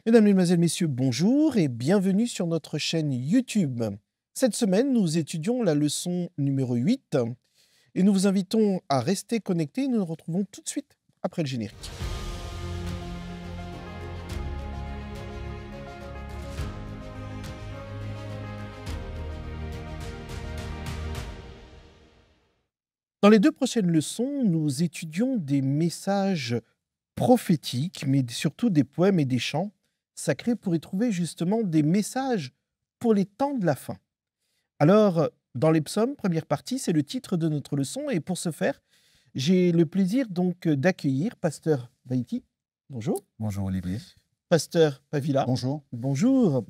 Mesdames, Mesdemoiselles, Messieurs, bonjour et bienvenue sur notre chaîne YouTube. Cette semaine, nous étudions la leçon numéro 8 et nous vous invitons à rester connectés. Nous nous retrouvons tout de suite après le générique. Dans les deux prochaines leçons, nous étudions des messages prophétiques, mais surtout des poèmes et des chants sacrés pour y trouver justement des messages pour les temps de la fin. Alors, dans les psaumes, première partie, c'est le titre de notre leçon et pour ce faire, j'ai le plaisir donc d'accueillir Pasteur Vaïti. Bonjour. Bonjour Olivier. Pasteur Pavila. Bonjour. Bonjour.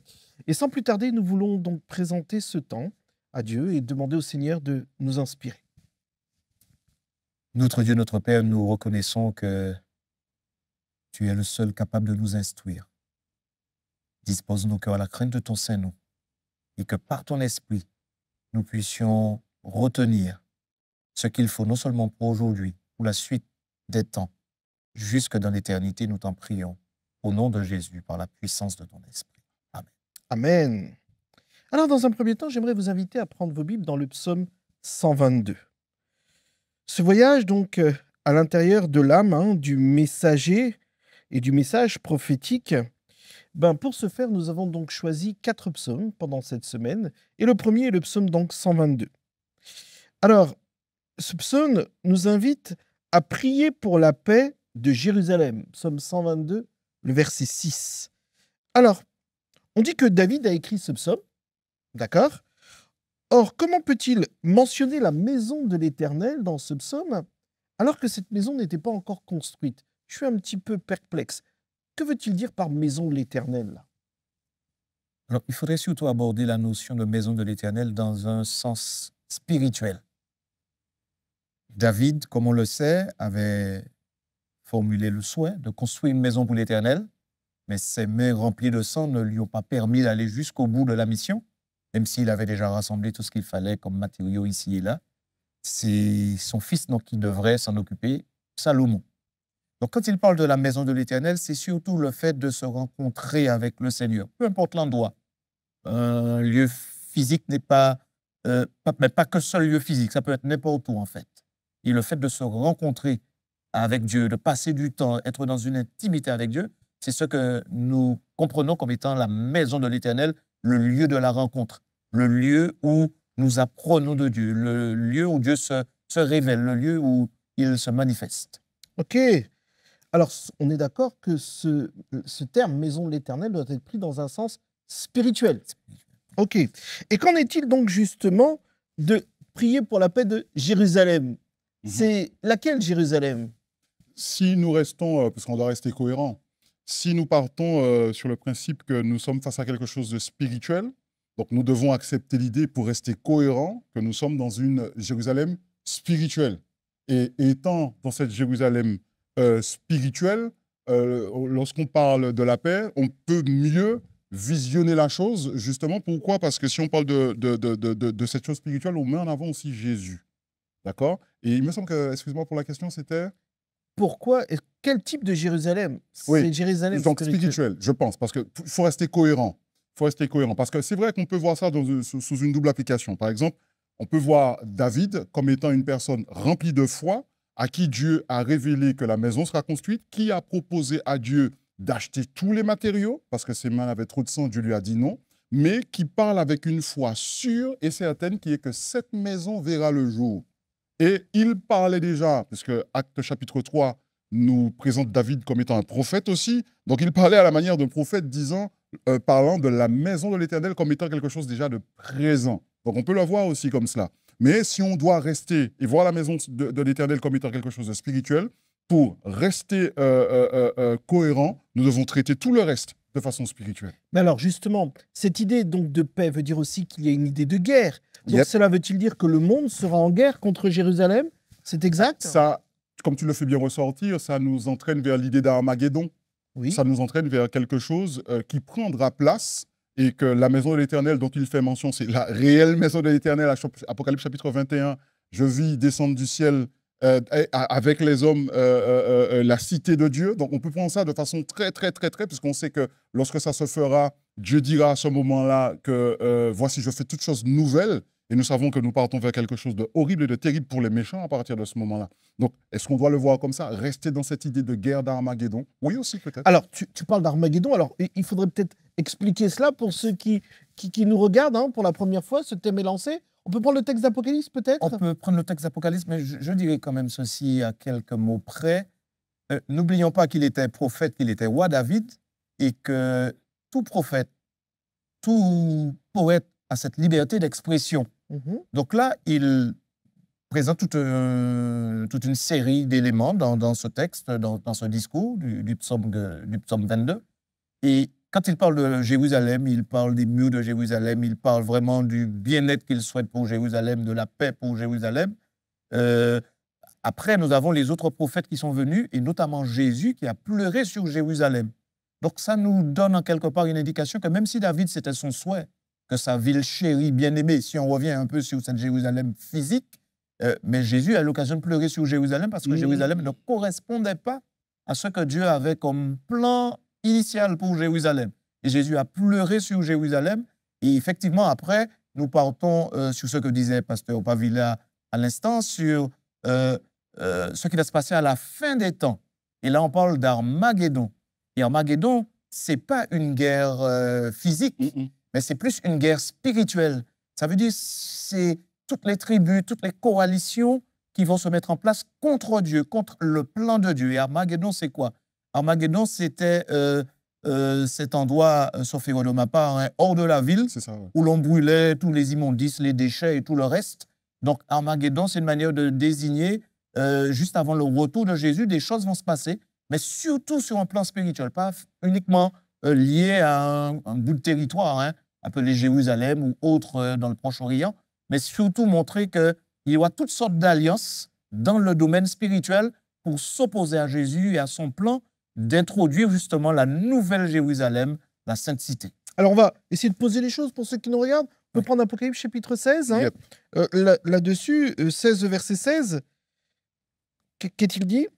Et sans plus tarder, nous voulons donc présenter ce temps à Dieu et demander au Seigneur de nous inspirer. Notre Dieu, notre Père, nous reconnaissons que tu es le seul capable de nous instruire. Dispose nos cœurs à la crainte de ton Saint-Nom et que par ton esprit, nous puissions retenir ce qu'il faut non seulement pour aujourd'hui, pour la suite des temps, jusque dans l'éternité, nous t'en prions. Au nom de Jésus, par la puissance de ton esprit. Amen. Amen. Alors, dans un premier temps, j'aimerais vous inviter à prendre vos Bibles dans le psaume 122. Ce voyage, donc, à l'intérieur de l'âme du messager et du message prophétique, pour ce faire, nous avons donc choisi 4 psaumes pendant cette semaine. Et le premier est le psaume donc 122. Alors, ce psaume nous invite à prier pour la paix de Jérusalem. Psaume 122, le verset 6. Alors, on dit que David a écrit ce psaume, d'accord ? Or, comment peut-il mentionner la maison de l'Éternel dans ce psaume alors que cette maison n'était pas encore construite? Je suis un petit peu perplexe. Que veut-il dire par maison de l'Éternel? Alors, il faudrait surtout aborder la notion de maison de l'Éternel dans un sens spirituel. David, comme on le sait, avait formulé le souhait de construire une maison pour l'Éternel, mais ses mains remplies de sang ne lui ont pas permis d'aller jusqu'au bout de la mission, même s'il avait déjà rassemblé tout ce qu'il fallait comme matériaux ici et là. C'est son fils donc, qui devrait s'en occuper, Salomon. Donc, quand il parle de la maison de l'Éternel, c'est surtout le fait de se rencontrer avec le Seigneur, peu importe l'endroit. Un lieu physique n'est mais pas que seul lieu physique, ça peut être n'importe où en fait. Et le fait de se rencontrer avec Dieu, de passer du temps, être dans une intimité avec Dieu, c'est ce que nous comprenons comme étant la maison de l'Éternel, le lieu de la rencontre, le lieu où nous apprenons de Dieu, le lieu où Dieu se révèle, le lieu où il se manifeste. Ok. Alors, on est d'accord que ce terme maison de l'Éternel doit être pris dans un sens spirituel. Ok. Et qu'en est-il donc justement de prier pour la paix de Jérusalem? C'est laquelle Jérusalem? Si nous restons, parce qu'on doit rester cohérent, si nous partons sur le principe que nous sommes face à quelque chose de spirituel, donc nous devons accepter l'idée pour rester cohérent que nous sommes dans une Jérusalem spirituelle. Et étant dans cette Jérusalem spirituelle, lorsqu'on parle de la paix, on peut mieux visionner la chose, justement. Pourquoi? Parce que si on parle de cette chose spirituelle, on met en avant aussi Jésus. D'accord? Et il me semble que, excuse-moi pour la question, c'était... Pourquoi? Quel type de Jérusalem? Oui, C'est Jérusalem donc spirituel, je pense, parce qu'il faut rester cohérent. Il faut rester cohérent, parce que c'est vrai qu'on peut voir ça sous une double application. Par exemple, on peut voir David comme étant une personne remplie de foi, à qui Dieu a révélé que la maison sera construite, qui a proposé à Dieu d'acheter tous les matériaux, parce que ses mains avaient trop de sang, Dieu lui a dit non, mais qui parle avec une foi sûre et certaine qui est que cette maison verra le jour. Et il parlait déjà, parce que Actes chapitre 3 nous présente David comme étant un prophète aussi. Donc il parlait à la manière d'un prophète parlant de la maison de l'Éternel comme étant quelque chose déjà de présent. Donc on peut le voir aussi comme cela. Mais si on doit rester et voir la maison de l'Éternel comme étant quelque chose de spirituel, pour rester cohérent, nous devons traiter tout le reste de façon spirituelle. Mais alors justement, cette idée donc de paix veut dire aussi qu'il y a une idée de guerre. Donc cela veut-il dire que le monde sera en guerre contre Jérusalem? C'est exact? Ça, comme tu le fais bien ressortir, ça nous entraîne vers l'idée d'Armageddon. Oui. Ça nous entraîne vers quelque chose qui prendra place et que la maison de l'Éternel dont il fait mention, c'est la réelle maison de l'Éternel, Apocalypse chapitre 21. Je vis descendre du ciel avec les hommes, la cité de Dieu. Donc, on peut prendre ça de façon très, très, très, très, puisqu'on sait que lorsque ça se fera, Dieu dira à ce moment-là que voici, je fais toutes choses nouvelles. Et nous savons que nous partons vers quelque chose de horrible et de terrible pour les méchants à partir de ce moment-là. Donc, est-ce qu'on doit le voir comme ça? Rester dans cette idée de guerre d'Armageddon? Oui, aussi, peut-être. Alors, tu parles d'Armageddon. Alors, il faudrait peut-être expliquer cela pour ceux qui nous regardent hein, pour la première fois. Ce thème est lancé. On peut prendre le texte d'Apocalypse, peut-être? On peut prendre le texte d'Apocalypse, mais je dirais quand même ceci à quelques mots près. N'oublions pas qu'il était prophète, qu'il était roi David, et que tout prophète, tout poète a cette liberté d'expression. Donc là, il présente toute une série d'éléments dans ce texte, dans ce discours du psaume 22. Et quand il parle de Jérusalem, il parle des murs de Jérusalem, il parle vraiment du bien-être qu'il souhaite pour Jérusalem, de la paix pour Jérusalem. Après, nous avons les autres prophètes qui sont venus, et notamment Jésus qui a pleuré sur Jérusalem. Donc ça nous donne en quelque part une indication que même si David, c'était son souhait, que sa ville chérie, bien-aimée, si on revient un peu sur cette Jérusalem physique, mais Jésus a l'occasion de pleurer sur Jérusalem parce que Jérusalem ne correspondait pas à ce que Dieu avait comme plan initial pour Jérusalem. Et Jésus a pleuré sur Jérusalem. Et effectivement, après, nous partons sur ce que disait Pasteur Pavilla à l'instant, sur ce qui va se passer à la fin des temps. Et là, on parle d'Armageddon. Et Armageddon, ce n'est pas une guerre physique, mais c'est plus une guerre spirituelle. Ça veut dire c'est toutes les tribus, toutes les coalitions qui vont se mettre en place contre Dieu, contre le plan de Dieu. Et Armageddon, c'est quoi? Armageddon, c'était cet endroit, sauf erreur de ma part, hein, hors de la ville, C'est ça, ouais. où l'on brûlait tous les immondices, les déchets et tout le reste. Donc Armageddon, c'est une manière de désigner, juste avant le retour de Jésus, des choses vont se passer, mais surtout sur un plan spirituel, pas uniquement lié à un bout de territoire, hein, appelé Jérusalem ou autre dans le Proche-Orient, mais surtout montrer qu'il y aura toutes sortes d'alliances dans le domaine spirituel pour s'opposer à Jésus et à son plan d'introduire justement la nouvelle Jérusalem, la Sainte Cité. Alors, on va essayer de poser les choses pour ceux qui nous regardent. On peut Oui. prendre Apocalypse chapitre 16. Hein. Yep. Là-dessus, 16 verset 16, qu'est-il dit?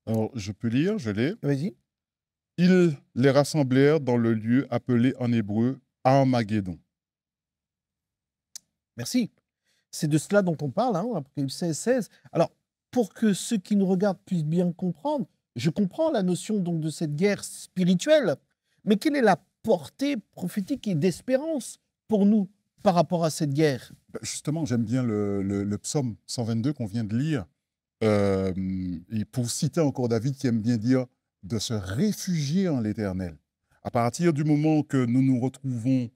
Alors, je peux lire, je l'ai. Vas-y. Ils les rassemblèrent dans le lieu appelé en hébreu Armageddon. Merci. C'est de cela dont on parle, hein, Apocalypse 16, 16. Alors, pour que ceux qui nous regardent puissent bien comprendre, je comprends la notion donc de cette guerre spirituelle, mais quelle est la portée prophétique et d'espérance pour nous par rapport à cette guerre? Justement, j'aime bien le psaume 122 qu'on vient de lire. Et pour citer encore David qui aime bien dire de se réfugier en l'Éternel. À partir du moment que nous nous retrouvons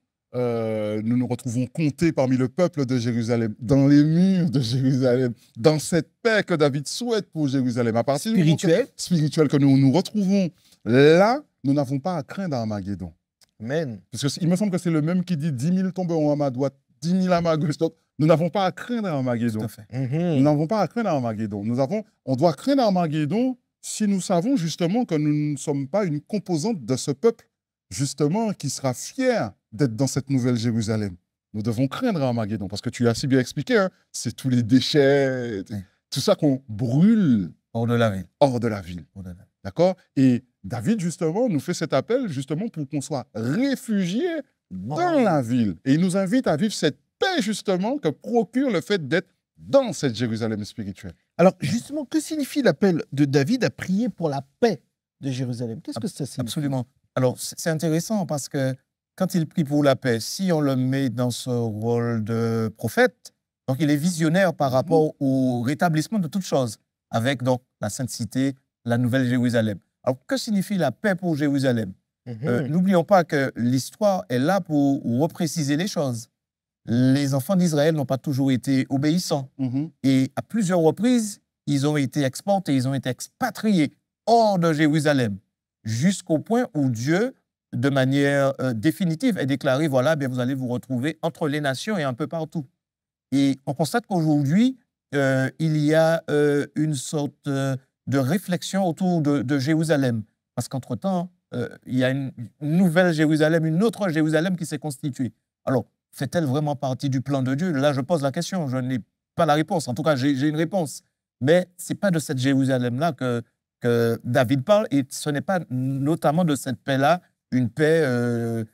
comptés parmi le peuple de Jérusalem, dans les murs de Jérusalem, dans cette paix que David souhaite pour Jérusalem, à partir du moment spirituel que nous nous retrouvons là, nous n'avons pas à craindre Armageddon. Amen. Parce qu'il me semble que c'est le même qui dit 10 000 tomberont à ma droite, 10 000 à ma gauche. Donc, nous n'avons pas à craindre Armageddon. Tout à fait. Nous n'avons pas à craindre Armageddon. On doit craindre Armageddon si nous savons justement que nous ne sommes pas une composante de ce peuple, justement, qui sera fier d'être dans cette nouvelle Jérusalem. Nous devons craindre Armageddon, parce que tu as si bien expliqué, hein, c'est tous les déchets, tout ça qu'on brûle hors de la ville. hors de la ville. D'accord? Et David, justement, nous fait cet appel, justement, pour qu'on soit réfugiés dans la ville. Et il nous invite à vivre cette paix, justement, que procure le fait d'être dans cette Jérusalem spirituelle. Alors, justement, que signifie l'appel de David à prier pour la paix de Jérusalem? Qu'est-ce que ça signifie? Absolument. Alors, c'est intéressant parce que quand il prie pour la paix, si on le met dans ce rôle de prophète, donc il est visionnaire par rapport au rétablissement de toutes choses, avec donc la Sainte Cité, la Nouvelle Jérusalem. Alors, que signifie la paix pour Jérusalem? N'oublions pas que l'histoire est là pour repréciser les choses. Les enfants d'Israël n'ont pas toujours été obéissants. Et à plusieurs reprises, ils ont été exportés, ils ont été expatriés hors de Jérusalem, jusqu'au point où Dieu, de manière définitive, a déclaré, voilà, bien, vous allez vous retrouver entre les nations et un peu partout. Et on constate qu'aujourd'hui, il y a une sorte de réflexion autour de Jérusalem. Parce qu'entre-temps, il y a une nouvelle Jérusalem, une autre Jérusalem qui s'est constituée. Alors, fait-elle vraiment partie du plan de Dieu? Là, je pose la question. Je n'ai pas la réponse. En tout cas, j'ai une réponse. Mais ce n'est pas de cette Jérusalem-là que David parle, et ce n'est pas notamment de cette paix-là, une paix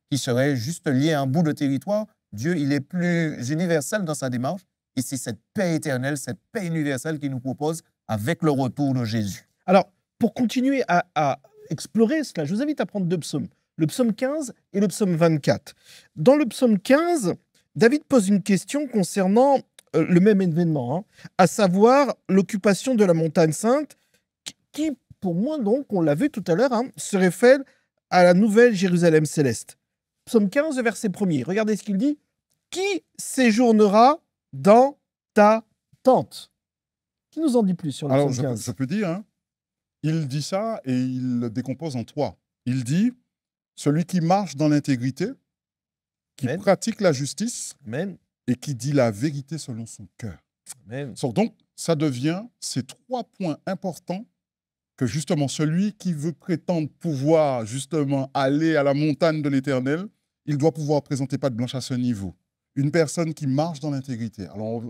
qui serait juste liée à un bout de territoire. Dieu, il est plus universel dans sa démarche, et c'est cette paix éternelle, cette paix universelle qu'il nous propose avec le retour de Jésus. Alors, pour continuer à explorer cela, je vous invite à prendre 2 psaumes, le psaume 15 et le psaume 24. Dans le psaume 15, David pose une question concernant le même événement, hein, à savoir l'occupation de la montagne sainte, qui, pour moi, donc, on l'a vu tout à l'heure, hein, se réfère à la nouvelle Jérusalem céleste. Psaume 15, verset 1er. Regardez ce qu'il dit. « Qui séjournera dans ta tente ?» Qui nous en dit plus sur le Alors, psaume 15? je peux dire, hein, il dit ça et il le décompose en 3. Il dit celui qui marche dans l'intégrité, qui Amen. pratique la justice Amen. et qui dit la vérité selon son cœur. Amen. Donc, ça devient ces 3 points importants que justement celui qui veut prétendre pouvoir justement aller à la montagne de l'Éternel, il doit pouvoir présenter patte blanche à ce niveau. Une personne qui marche dans l'intégrité. Alors,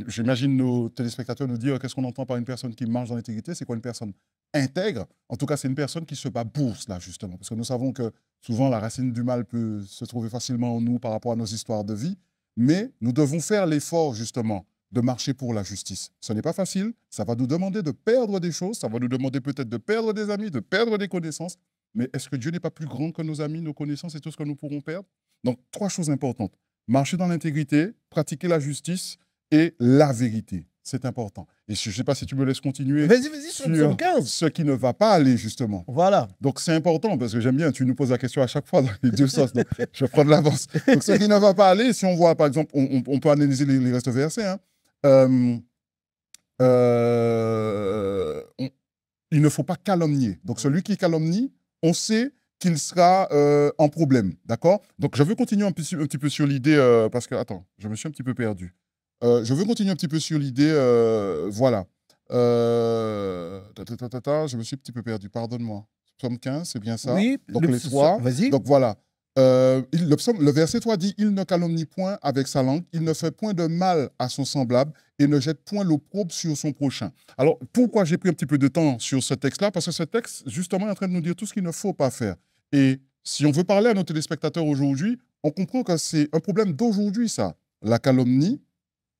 j'imagine nos téléspectateurs nous dire qu'est-ce qu'on entend par une personne qui marche dans l'intégrité. C'est quoi une personne intègre? En tout cas, c'est une personne qui se bat pour cela, justement. Parce que nous savons que souvent, la racine du mal peut se trouver facilement en nous par rapport à nos histoires de vie. Mais nous devons faire l'effort, justement, de marcher pour la justice. Ce n'est pas facile. Ça va nous demander de perdre des choses. Ça va nous demander peut-être de perdre des amis, de perdre des connaissances. Mais est-ce que Dieu n'est pas plus grand que nos amis, nos connaissances et tout ce que nous pourrons perdre? Donc, 3 choses importantes. Marcher dans l'intégrité, pratiquer la justice et la vérité. C'est important. Et je ne sais pas si tu me laisses continuer. Vas-y, sur le psaume 15. Ce qui ne va pas aller, justement. Voilà. Donc, c'est important parce que j'aime bien, tu nous poses la question à chaque fois dans les 2 sens. Donc, je prends de l'avance. Donc, ce qui ne va pas aller, si on voit, par exemple, on peut analyser les restes versets. Hein. Il ne faut pas calomnier. Donc, celui qui calomnie, on sait qu'il sera en problème. D'accord? Donc, je veux continuer un petit peu sur l'idée, parce que, attends, je me suis un petit peu perdu. Je veux continuer un petit peu sur l'idée, voilà. Je me suis un petit peu perdu, pardonne-moi. Psaume 15, c'est bien ça? Oui. Donc, les 3. Vas-y. Donc, voilà. Le verset 3 dit « Il ne calomnie point avec sa langue, il ne fait point de mal à son semblable et ne jette point l'opprobre sur son prochain. » Alors, pourquoi j'ai pris un petit peu de temps sur ce texte-là? Parce que ce texte, justement, est en train de nous dire tout ce qu'il ne faut pas faire. Et si on veut parler à nos téléspectateurs aujourd'hui, on comprend que c'est un problème d'aujourd'hui, ça. La calomnie,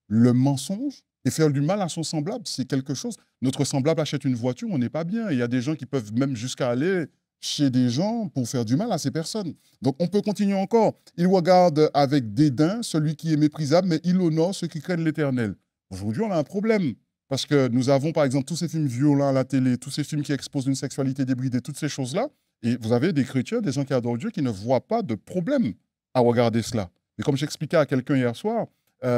le mensonge et faire du mal à son semblable, c'est quelque chose. Notre semblable achète une voiture, on n'est pas bien. Il y a des gens qui peuvent même jusqu'à aller chez des gens pour faire du mal à ces personnes. Donc, on peut continuer encore. Il regarde avec dédain celui qui est méprisable, mais il honore ceux qui craignent l'Éternel. Aujourd'hui, on a un problème. Parce que nous avons, par exemple, tous ces films violents à la télé, tous ces films qui exposent une sexualité débridée, toutes ces choses-là. Et vous avez des chrétiens, des gens qui adorent Dieu, qui ne voient pas de problème à regarder cela. Et comme j'expliquais à quelqu'un hier soir,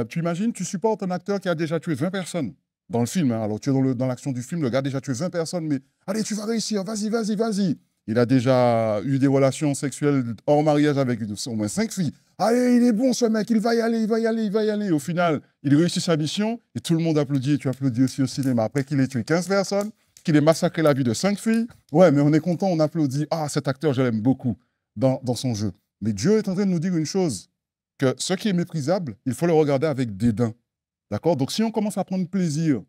tu imagines, tu supportes un acteur qui a déjà tué 20 personnes dans le film. Hein. Alors, tu es dans l'action du film, le gars a déjà tué 20 personnes, mais allez, tu vas réussir, vas-y, vas-y, vas-y. Il a déjà eu des relations sexuelles hors mariage avec au moins 5 filles. Allez, il est bon ce mec, il va y aller, il va y aller, il va y aller. Au final, il réussit sa mission et tout le monde applaudit. Et tu applaudis aussi au cinéma. Après qu'il ait tué 15 personnes, qu'il ait massacré la vie de 5 filles. Ouais, mais on est content, on applaudit. Ah, cet acteur, je l'aime beaucoup dans son jeu. Mais Dieu est en train de nous dire une chose, que ce qui est méprisable, il faut le regarder avec dédain. D'accord? Donc, si on commence à prendre plaisir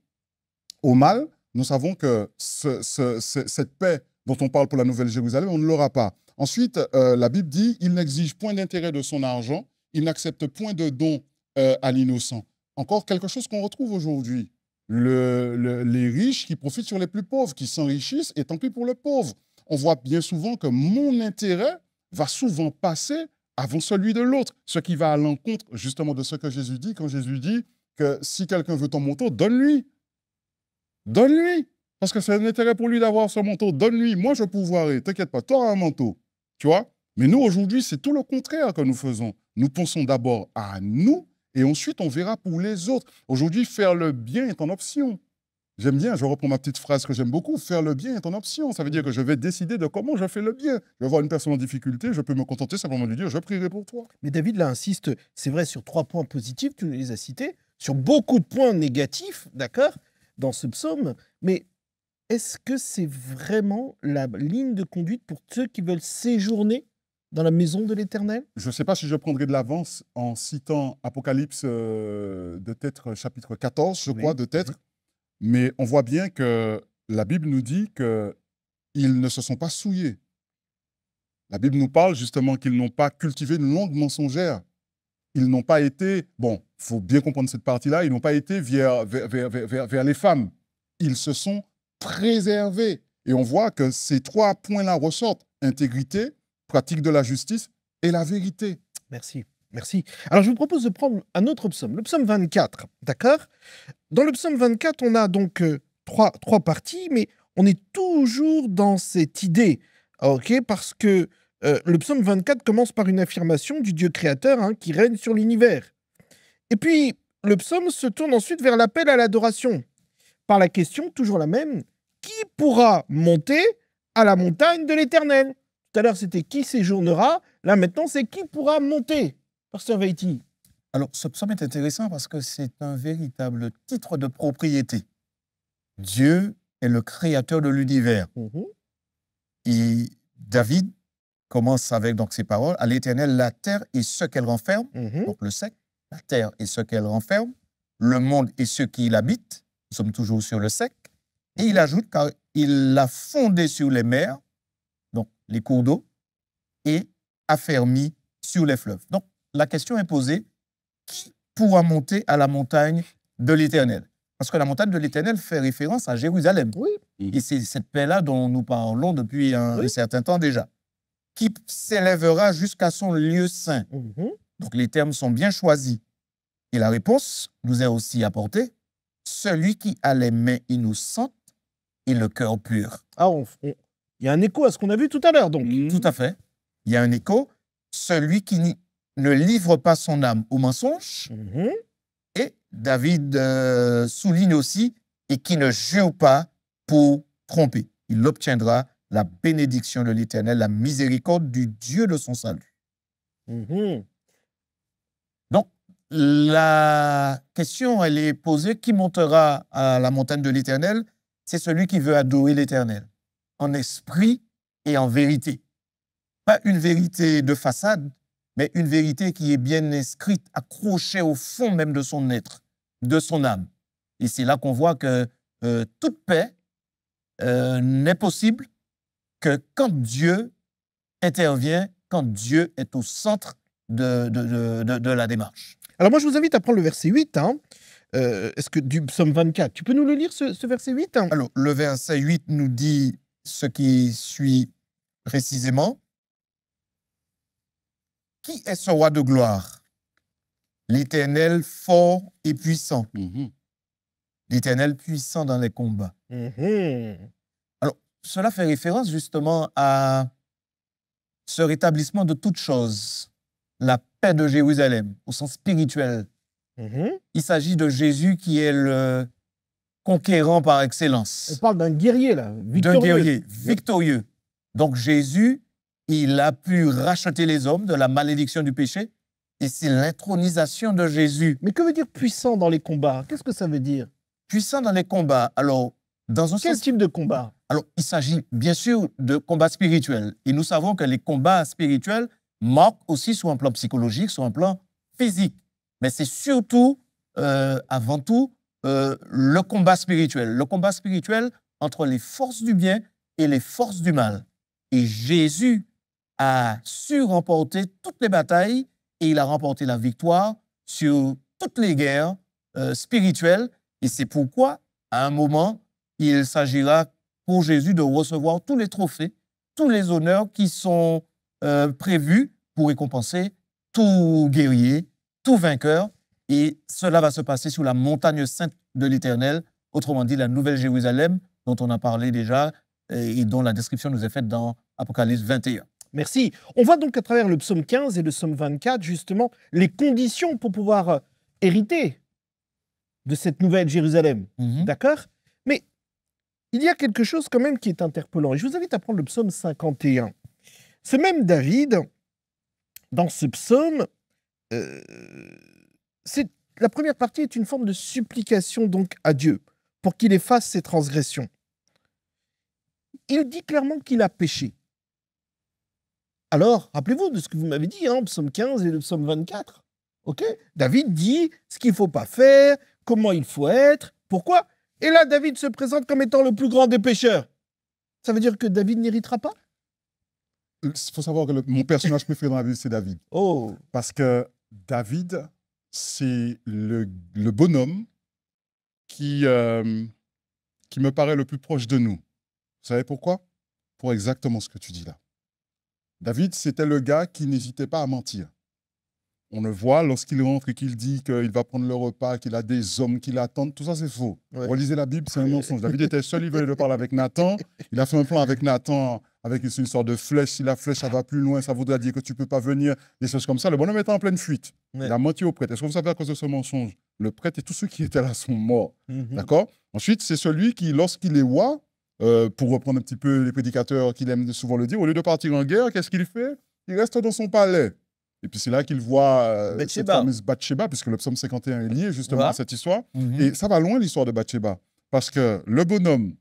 au mal, nous savons que cette paix dont on parle pour la Nouvelle Jérusalem, on ne l'aura pas. Ensuite, la Bible dit, il n'exige point d'intérêt de son argent, il n'accepte point de don à l'innocent. Encore quelque chose qu'on retrouve aujourd'hui. Les riches qui profitent sur les plus pauvres, qui s'enrichissent, et tant pis pour le pauvre. On voit bien souvent que mon intérêt va souvent passer avant celui de l'autre, ce qui va à l'encontre justement de ce que Jésus dit, quand Jésus dit que si quelqu'un veut ton manteau, donne-lui. Donne-lui. Parce que c'est un intérêt pour lui d'avoir ce manteau. Donne-lui. Moi, je pourvoirai. T'inquiète pas, tu auras un manteau. Tu vois? Mais nous, aujourd'hui, c'est tout le contraire que nous faisons. Nous pensons d'abord à nous et ensuite, on verra pour les autres. Aujourd'hui, faire le bien est en option. J'aime bien, je reprends ma petite phrase que j'aime beaucoup, faire le bien est en option. Ça veut dire que je vais décider de comment je fais le bien. Je vais voir une personne en difficulté, je peux me contenter simplement de lui dire, je prierai pour toi. Mais David, là, insiste, c'est vrai, sur 3 points positifs, tu nous les as cités, sur beaucoup de points négatifs, d'accord, dans ce psaume. Mais est-ce que c'est vraiment la ligne de conduite pour ceux qui veulent séjourner dans la maison de l'Éternel? Je ne sais pas si je prendrai de l'avance en citant Apocalypse de Têtre, chapitre 14, je crois, Oui. de Têtre, mais on voit bien que la Bible nous dit qu'ils ne se sont pas souillés. La Bible nous parle justement qu'ils n'ont pas cultivé une langue mensongère. Ils n'ont pas été, bon, il faut bien comprendre cette partie-là, ils n'ont pas été vers les femmes. Ils se sont préservés. Et on voit que ces trois points-là ressortent: intégrité, pratique de la justice et la vérité. Merci, merci. Alors, je vous propose de prendre un autre psaume, le psaume 24, d'accord? Dans le psaume 24, on a donc trois parties, mais on est toujours dans cette idée, ok? Parce que le psaume 24 commence par une affirmation du Dieu créateur, hein, qui règne sur l'univers. Et puis, le psaume se tourne ensuite vers l'appel à l'adoration, par la question, toujours la même: qui pourra monter à la montagne de l'Éternel? Tout à l'heure, c'était qui séjournera. Là, maintenant, c'est qui pourra monter. Pasteur Veiti. Alors, ce psaume est intéressant parce que c'est un véritable titre de propriété. Dieu est le créateur de l'univers. Et David commence avec donc ces paroles: à l'Éternel, la terre et ce qu'elle renferme, donc le sec, la terre et ce qu'elle renferme, le monde et ceux qui l'habitent. Nous sommes toujours sur le sec. Et il ajoute: car il l'a fondé sur les mers, donc les cours d'eau, et affermi sur les fleuves. Donc, la question est posée: qui pourra monter à la montagne de l'Éternel? Parce que la montagne de l'Éternel fait référence à Jérusalem. Oui. Et c'est cette paix-là dont nous parlons depuis un Oui. certain temps déjà. Qui s'élèvera jusqu'à son lieu saint? Donc, les termes sont bien choisis. Et la réponse nous est aussi apportée: celui qui a les mains innocentes et le cœur pur. Ah, il y a un écho à ce qu'on a vu tout à l'heure, donc. Tout à fait. Il y a un écho. Celui qui ne livre pas son âme au mensonge. Et David souligne aussi: et qui ne jure pas pour tromper. Il obtiendra la bénédiction de l'Éternel, la miséricorde du Dieu de son salut. Donc, la question, elle est posée: qui montera à la montagne de l'Éternel? C'est celui qui veut adorer l'Éternel, en esprit et en vérité. Pas une vérité de façade, mais une vérité qui est bien inscrite, accrochée au fond même de son être, de son âme. Et c'est là qu'on voit que toute paix n'est possible que quand Dieu intervient, quand Dieu est au centre de la démarche. Alors moi, je vous invite à prendre le verset 8, hein. Est-ce que du psaume 24, tu peux nous le lire, ce verset 8, hein? Alors, le verset 8 nous dit ce qui suit précisément. Qui est ce roi de gloire? L'Éternel fort et puissant. L'Éternel puissant dans les combats. Alors, cela fait référence justement à ce rétablissement de toutes choses, la paix de Jérusalem, au sens spirituel. Il s'agit de Jésus qui est le conquérant par excellence. On parle d'un guerrier, là, victorieux. D'un guerrier victorieux. Donc Jésus, il a pu racheter les hommes de la malédiction du péché, et c'est l'intronisation de Jésus. Mais que veut dire puissant dans les combats? Qu'est-ce que ça veut dire? Puissant dans les combats. Alors, dans un Quel sens... type de combat? Alors, il s'agit bien sûr de combats spirituels. Et nous savons que les combats spirituels marquent aussi sur un plan psychologique, sur un plan physique. Mais c'est surtout, avant tout, le combat spirituel. Le combat spirituel entre les forces du bien et les forces du mal. Et Jésus a su remporter toutes les batailles et il a remporté la victoire sur toutes les guerres spirituelles. Et c'est pourquoi, à un moment, il s'agira pour Jésus de recevoir tous les trophées, tous les honneurs qui sont prévus pour récompenser tout guerrier, tout vainqueur. Et cela va se passer sur la montagne sainte de l'Éternel, autrement dit la Nouvelle Jérusalem, dont on a parlé déjà et dont la description nous est faite dans Apocalypse 21. Merci. On voit donc à travers le psaume 15 et le psaume 24, justement, les conditions pour pouvoir hériter de cette Nouvelle Jérusalem. D'accord? Mais il y a quelque chose quand même qui est interpellant. Et je vous invite à prendre le psaume 51. Ce même David, dans ce psaume, la première partie est une forme de supplication donc à Dieu pour qu'il efface ses transgressions. Il dit clairement qu'il a péché. Alors, rappelez-vous de ce que vous m'avez dit, hein, psaume 15 et le psaume 24. Ok? David dit ce qu'il ne faut pas faire, comment il faut être, pourquoi. Et là, David se présente comme étant le plus grand des pécheurs. Ça veut dire que David n'héritera pas? Il faut savoir que mon personnage préféré dans la Bible, c'est David. Oh, Parce que David, c'est le bonhomme qui me paraît le plus proche de nous. Vous savez pourquoi? Pour exactement ce que tu dis là. David, c'était le gars qui n'hésitait pas à mentir. On le voit lorsqu'il rentre et qu'il dit qu'il va prendre le repas, qu'il a des hommes qui l'attendent. Tout ça, c'est faux. Ouais. Relisez la Bible, c'est un mensonge. David était seul, il venait de parler avec Nathan. Il a fait un plan avec Nathan, avec une sorte de flèche. Si la flèche, ça va plus loin, ça voudrait dire que tu ne peux pas venir. Des choses comme ça. Le bonhomme était en pleine fuite. Ouais. Il a menti au prêtre. Est-ce que vous savez à cause de ce mensonge, le prêtre et tous ceux qui étaient là sont morts. Mhm. D'accord? Ensuite, c'est celui qui, lorsqu'il est roi, pour reprendre un petit peu les prédicateurs qu'il aime souvent le dire, au lieu de partir en guerre, qu'est-ce qu'il fait? Il reste dans son palais. Et puis c'est là qu'il voit cette Bathsheba. fameuse Bathsheba, puisque le psaume 51 est lié justement Voilà. à cette histoire. Mhm. Et ça va loin l'histoire de Bathsheba, parce que le bonhomme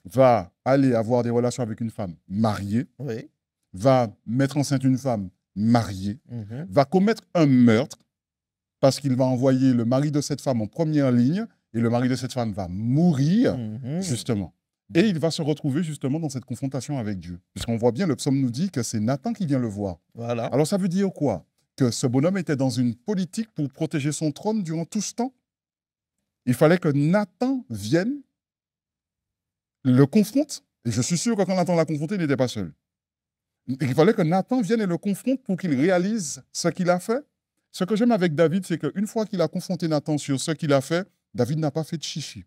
va aller avoir des relations avec une femme mariée, Oui. va mettre enceinte une femme mariée, Mhm. va commettre un meurtre, parce qu'il va envoyer le mari de cette femme en première ligne, et le mari de cette femme va mourir, Mhm. justement. Et il va se retrouver justement dans cette confrontation avec Dieu. Puisqu'on voit bien, le psaume nous dit que c'est Nathan qui vient le voir. Voilà. Alors ça veut dire quoi? Que ce bonhomme était dans une politique pour protéger son trône durant tout ce temps. Il fallait que Nathan vienne, le confronte, et je suis sûr que quand Nathan l'a confronté, il n'était pas seul. Il fallait que Nathan vienne et le confronte pour qu'il réalise ce qu'il a fait. Ce que j'aime avec David, c'est qu'une fois qu'il a confronté Nathan sur ce qu'il a fait, David n'a pas fait de chichi.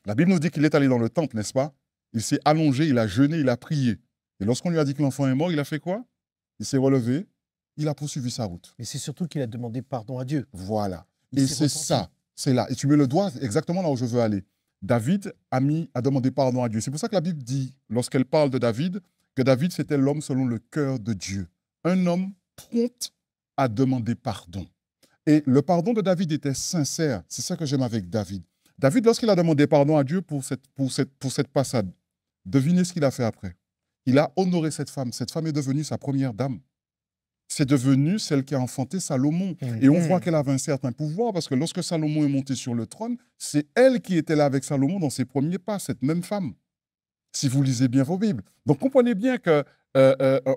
La Bible nous dit qu'il est allé dans le temple, n'est-ce pas? Il s'est allongé, il a jeûné, il a prié. Et lorsqu'on lui a dit que l'enfant est mort, il a fait quoi? Il s'est relevé, il a poursuivi sa route. Mais c'est surtout qu'il a demandé pardon à Dieu. Voilà. Il Et s'est c'est repenti. ça, c'est là. Et tu mets le doigt exactement là où je veux aller. David a demandé pardon à Dieu. C'est pour ça que la Bible dit, lorsqu'elle parle de David, que David, c'était l'homme selon le cœur de Dieu. Un homme prompt à demander pardon. Et le pardon de David était sincère. C'est ça que j'aime avec David. David, lorsqu'il a demandé pardon à Dieu pour cette passade, devinez ce qu'il a fait après. Il a honoré cette femme. Cette femme est devenue sa première dame. C'est devenu celle qui a enfanté Salomon. Et on voit qu'elle avait un certain pouvoir parce que lorsque Salomon est monté sur le trône, c'est elle qui était là avec Salomon dans ses premiers pas, cette même femme. Si vous lisez bien vos Bibles. Donc comprenez bien que,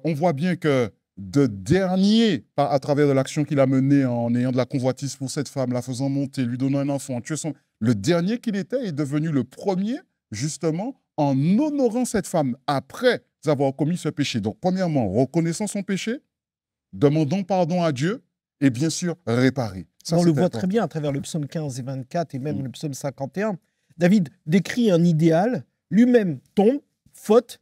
on voit bien que de dernier, à travers de l'action qu'il a menée en ayant de la convoitise pour cette femme, la faisant monter, lui donnant un enfant, tuer son... Le dernier qu'il était est devenu le premier, justement, en honorant cette femme après avoir commis ce péché. Donc, premièrement, reconnaissant son péché, demandant pardon à Dieu et bien sûr, réparer. Ça, On le c'est voit important. très bien à travers le psaume 15 et 24 et même Mm. le psaume 51. David décrit un idéal, lui-même tombe, faute,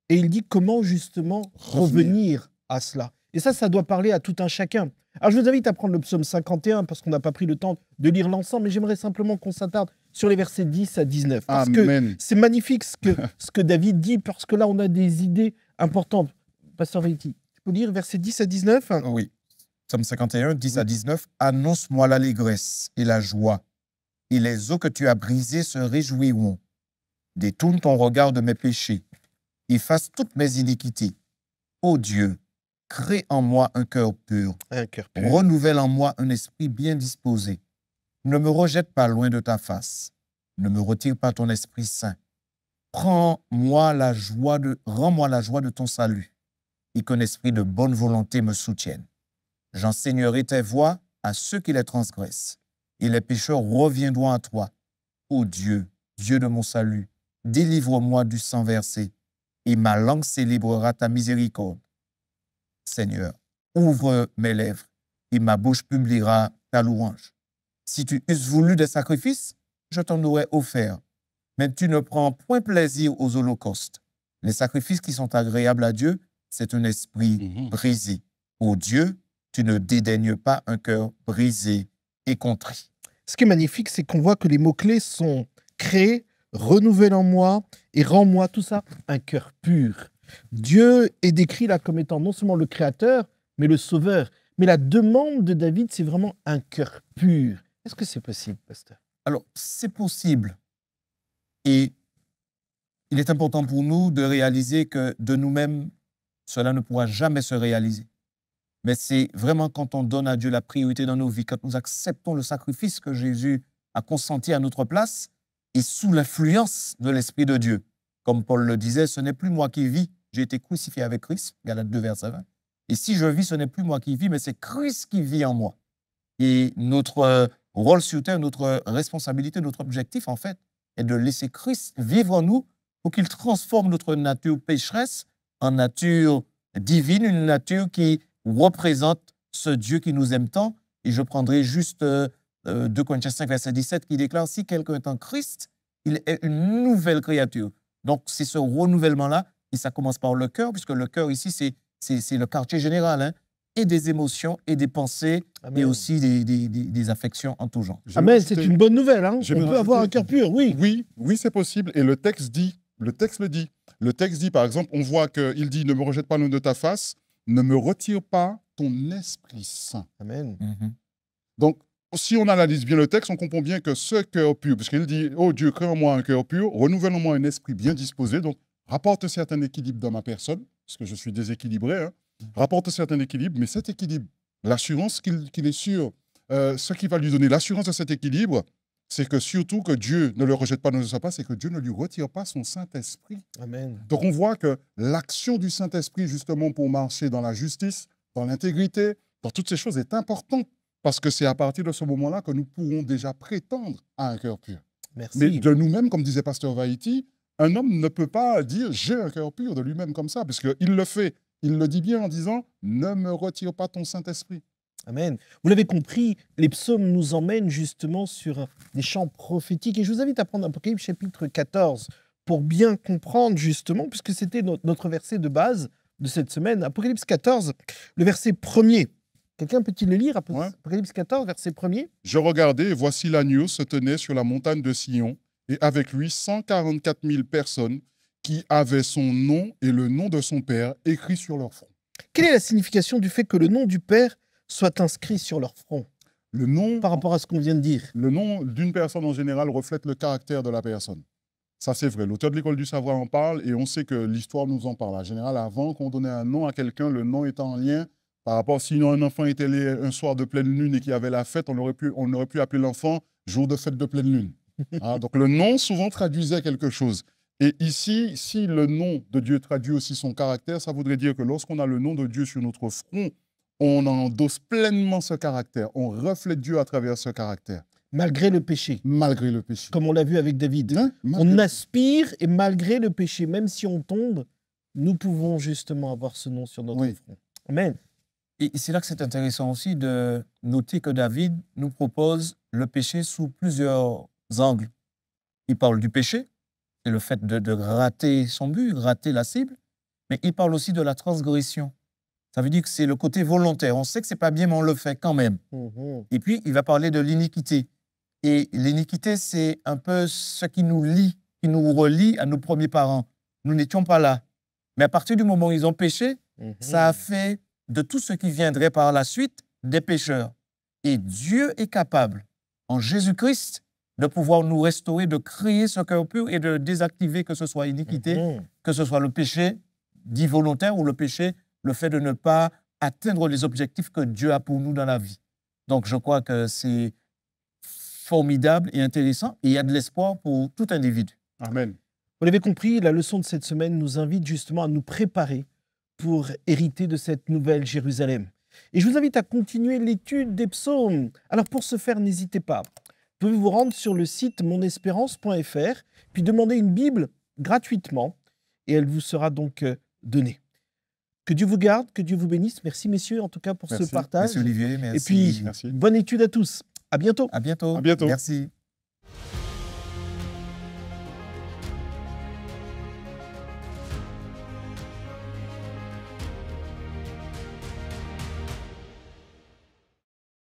et il dit comment justement revenir à cela. Et ça doit parler à tout un chacun. Alors je vous invite à prendre le psaume 51 parce qu'on n'a pas pris le temps de lire l'ensemble, mais j'aimerais simplement qu'on s'attarde sur les versets 10 à 19. Parce que Amen. c'est magnifique ce que David dit, parce que là on a des idées importantes. Pasteur Veiti, tu peux lire versets 10 à 19? Oui. Psaume 51, 10 à 19. Annonce-moi l'allégresse et la joie, et les eaux que tu as brisées se réjouiront. Détourne ton regard de mes péchés, efface toutes mes iniquités. Ô Dieu, crée en moi un cœur pur, Un cœur pur. renouvelle en moi un esprit bien disposé. Ne me rejette pas loin de ta face, ne me retire pas ton Esprit Saint. Rends-moi la joie de ton salut, et qu'un esprit de bonne volonté me soutienne. J'enseignerai tes voies à ceux qui les transgressent, et les pécheurs reviendront à toi. Ô Dieu, Dieu de mon salut, délivre-moi du sang versé, et ma langue célébrera ta miséricorde. Seigneur, ouvre mes lèvres, et ma bouche publiera ta louange. Si tu eusses voulu des sacrifices, je t'en aurais offert. Mais tu ne prends point plaisir aux holocaustes. Les sacrifices qui sont agréables à Dieu, c'est un esprit Mhm. brisé. Ô Dieu, tu ne dédaignes pas un cœur brisé et contrit. Ce qui est magnifique, c'est qu'on voit que les mots-clés sont créés, renouvelle en moi et rends-moi, tout ça, un cœur pur. Dieu est décrit là comme étant non seulement le créateur, mais le sauveur. Mais la demande de David, c'est vraiment un cœur pur. Est-ce que c'est possible, pasteur? Alors, c'est possible. Et il est important pour nous de réaliser que de nous-mêmes, cela ne pourra jamais se réaliser. Mais c'est vraiment quand on donne à Dieu la priorité dans nos vies, quand nous acceptons le sacrifice que Jésus a consenti à notre place et sous l'influence de l'Esprit de Dieu. Comme Paul le disait, ce n'est plus moi qui vis, j'ai été crucifié avec Christ, Galates 2, verset 20. Et si je vis, ce n'est plus moi qui vis, mais c'est Christ qui vit en moi. Et notre rôle sur terre, notre responsabilité, notre objectif, en fait, est de laisser Christ vivre en nous pour qu'il transforme notre nature pécheresse en nature divine, une nature qui représente ce Dieu qui nous aime tant. Et je prendrai juste 2 Corinthiens 5, verset 17, qui déclare « Si quelqu'un est en Christ, il est une nouvelle créature ». Donc, c'est ce renouvellement-là, et ça commence par le cœur, puisque le cœur ici, c'est le quartier général, hein, et des émotions, et des pensées, Amen. et aussi des affections en tout genre. Amen, c'est une bonne nouvelle. Hein. On J'aimerais peut avoir un rajouter- cœur pur, oui. Oui, c'est possible. Et le texte le texte le dit. Le texte dit, par exemple, on voit qu'il dit « Ne me rejette pas loin de ta face, ne me retire pas ton Esprit Saint ». Amen. Mhm. Donc, si on analyse bien le texte, on comprend bien que ce cœur pur, parce qu'il dit « Oh Dieu, crée en moi un cœur pur, renouvelle en moi un esprit bien disposé ». Donc, rapporte un certain équilibre dans ma personne, parce que je suis déséquilibré, hein, rapporte un certain équilibre, mais cet équilibre, l'assurance qu'il est sûr, ce qui va lui donner l'assurance de cet équilibre, c'est que surtout que Dieu ne le rejette pas dans sa place, c'est que Dieu ne lui retire pas son Saint-Esprit. Amen. Donc on voit que l'action du Saint-Esprit, justement, pour marcher dans la justice, dans l'intégrité, dans toutes ces choses, est importante, parce que c'est à partir de ce moment-là que nous pourrons déjà prétendre à un cœur pur. Merci. Mais de nous-mêmes, comme disait Pasteur Vaïti, un homme ne peut pas dire « j'ai un cœur pur » de lui-même comme ça, parce qu'il le fait. Il le dit bien en disant « ne me retire pas ton Saint-Esprit ». Amen. Vous l'avez compris, les psaumes nous emmènent justement sur des chants prophétiques. Et je vous invite à prendre Apocalypse chapitre 14 pour bien comprendre justement, puisque c'était notre verset de base de cette semaine. Apocalypse 14, le verset 1er. Quelqu'un peut-il le lire? Ouais. Apocalypse 14, verset 1er. Je regardais, et voici l'agneau se tenait sur la montagne de Sion, et avec lui 144 000 personnes qui avaient son nom et le nom de son Père écrit sur leur front. Quelle est la signification du fait que le nom du Père soit inscrit sur leur front Le nom, par rapport à ce qu'on vient de dire? le nom d'une personne en général reflète le caractère de la personne. Ça, c'est vrai. L'auteur de l'École du Savoir en parle, et on sait que l'histoire nous en parle. En général, avant qu'on donnait un nom à quelqu'un, le nom était en lien par rapport, sinon un enfant était né un soir de pleine lune et qu'il y avait la fête, on aurait pu appeler l'enfant jour de fête de pleine lune. Ah, donc le nom souvent traduisait quelque chose. Et ici, si le nom de Dieu traduit aussi son caractère, ça voudrait dire que lorsqu'on a le nom de Dieu sur notre front, on endosse pleinement ce caractère. On reflète Dieu à travers ce caractère, Malgré le péché, malgré le péché. comme on l'a vu avec David. Hein? On aspire et malgré le péché, même si on tombe, nous pouvons justement avoir ce nom sur notre Oui. front. Amen. Et c'est là que c'est intéressant aussi de noter que David nous propose le péché sous plusieurs angles. Il parle du péché, c'est le fait de rater son but, rater la cible, mais il parle aussi de la transgression. Ça veut dire que c'est le côté volontaire. On sait que c'est pas bien, mais on le fait quand même. Mhm. Et puis, il va parler de l'iniquité. Et l'iniquité, c'est un peu ce qui nous lie, qui nous relie à nos premiers parents. Nous n'étions pas là. Mais à partir du moment où ils ont péché, Mhm. ça a fait de tout ce qui viendrait par la suite des pécheurs. Et Dieu est capable, en Jésus-Christ, de pouvoir nous restaurer, de créer ce cœur pur et de désactiver que ce soit iniquité, Mhm. que ce soit le péché dit volontaire ou le péché, le fait de ne pas atteindre les objectifs que Dieu a pour nous dans la vie. Donc, je crois que c'est formidable et intéressant et il y a de l'espoir pour tout individu. Amen. Vous l'avez compris, la leçon de cette semaine nous invite justement à nous préparer pour hériter de cette nouvelle Jérusalem. Et je vous invite à continuer l'étude des psaumes. Alors pour ce faire, n'hésitez pas. Vous pouvez vous rendre sur le site monespérance.fr, puis demander une Bible gratuitement, et elle vous sera donc donnée. Que Dieu vous garde, que Dieu vous bénisse. Merci messieurs en tout cas pour Merci. ce partage. Merci Olivier, merci. Et puis, Merci. bonne étude à tous. À bientôt. À bientôt. À bientôt. Merci.